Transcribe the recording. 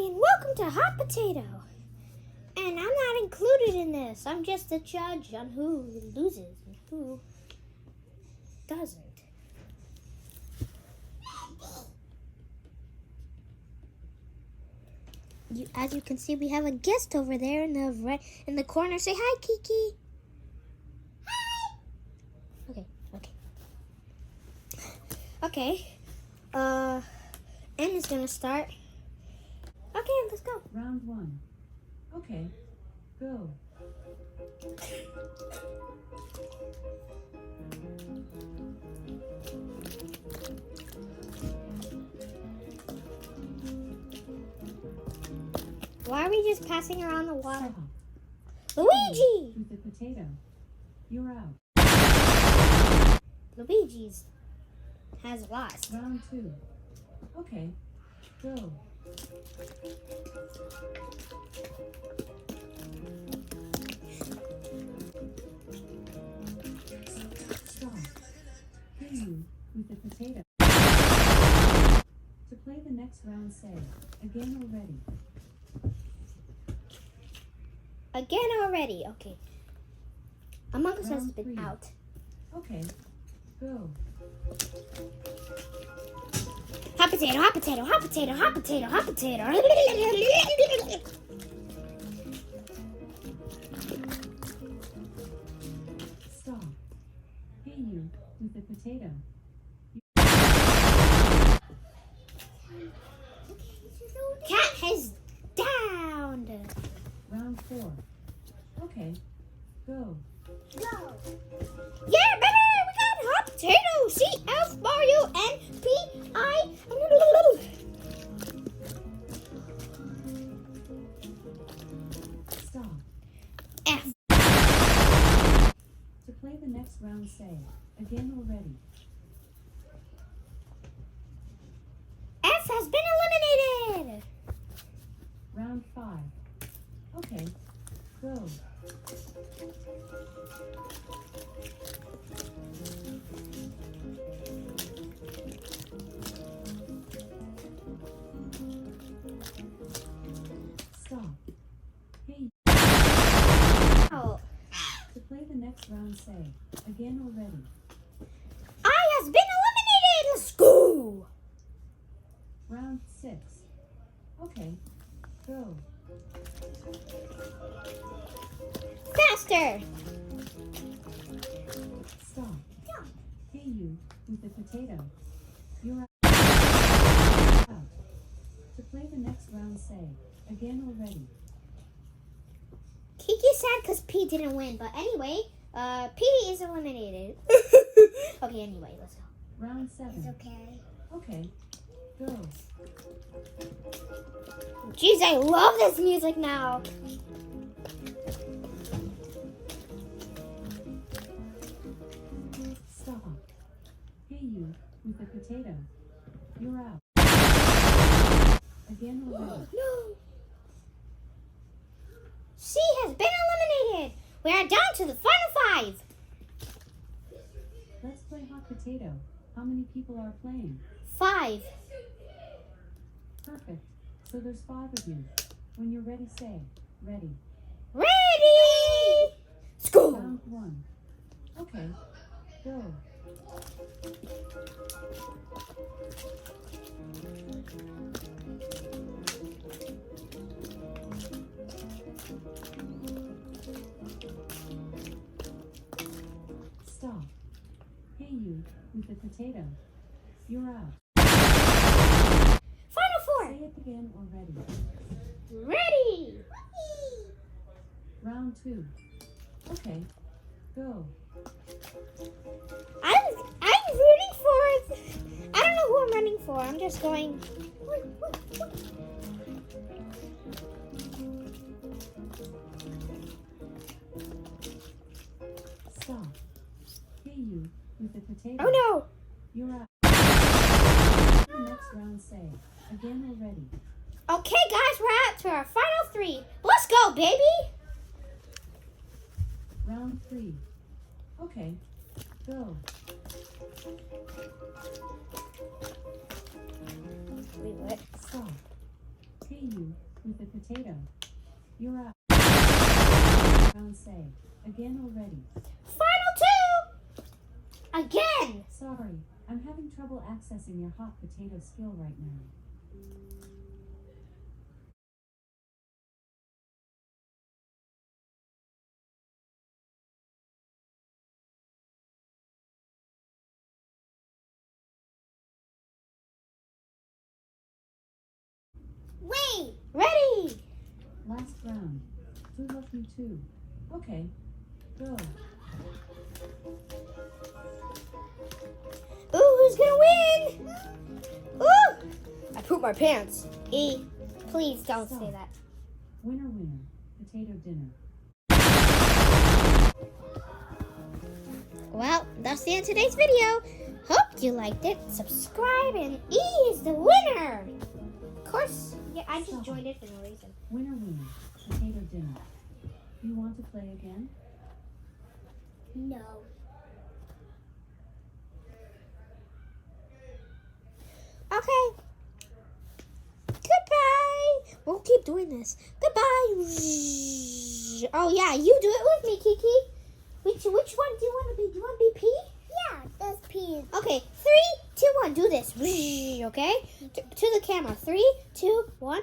everybody, and welcome to Hot Potato. And I'm not included in this. I'm just the judge on who loses and who doesn't. As you can see, we have a guest over there in the corner. Say hi, Kiki. Hi. Okay. N is gonna start. Okay, let's go. Round 1. Okay, go. Why are we just passing around the water? Stop. Luigi! With the potato. You're out. Luigi's has lost. Round 2. Okay, go. Stop. Hit you with the potato. To play the next round, say, again already. Again already. Okay. Among Us has Round been 3. out. Okay, go. Hot potato, hot potato, hot potato, hot potato, hot potato. Stop. Hit you with the potato. Cat has downed. Round 4. Okay, go. Go. Yeah, baby, we got hot potato. C-F-R-U-N-P-I. Stop. F. To play the next round, say, again already. F has been eliminated. Round 5. Okay, go. Stop. Hey. Oh. To play the next round, say, again already. I has been eliminated. Let's go. Round 6. Okay, go. Faster. Stop. Hit you with the potato. You're out. To play the next round, say, again already. Kiki's sad because P didn't win, but anyway, P is eliminated. Okay, anyway, let's go. Round 7. okay. Okay, go. Jeez, I love this music now. Stop. Hit you with the potato. You're out. Again already. No. C has been eliminated. We are down to the final 5. Let's play hot potato. How many people are playing? 5. Perfect. So there's 5 of you. When you're ready, say, ready. Ready? School. Round 1. Okay, go. Stop. Hit you with the potato. You're out. Final 4. Say it again already. Ready? Round 2. Okay, go. I'm rooting for. I don't know who I'm running for. I'm just going. Stop. Hit you with the potato. Oh no! You're out. The next round, say, again already. Okay, guys, we're out to our final 3. Let's go, baby! Round 3. Okay, go. Wait, what? Stop. Hit you with the potato. You're up. Round say. Again already. Final two! Again! Sorry, I'm having trouble accessing your hot potato skill right now. Wait! Ready! Last round. Who love me too? Okay, go. Ooh, who's gonna win? Ooh! I pooped my pants. E, please don't say that. Winner, winner. Potato dinner. Well, that's the end of today's video. Hope you liked it. Subscribe and E is the winner. Of course, yeah, I just joined it for no reason. Winner, winner. Potato dinner. You want to play again? No. Okay. Goodbye. We'll keep doing this. Goodbye. Oh yeah, you do it with me, Kiki. Which one do you want to be? Do you want to be P? Yeah, that's P. Okay, 3, 2, 1. Do this. Okay? To the camera. 3, 2, 1.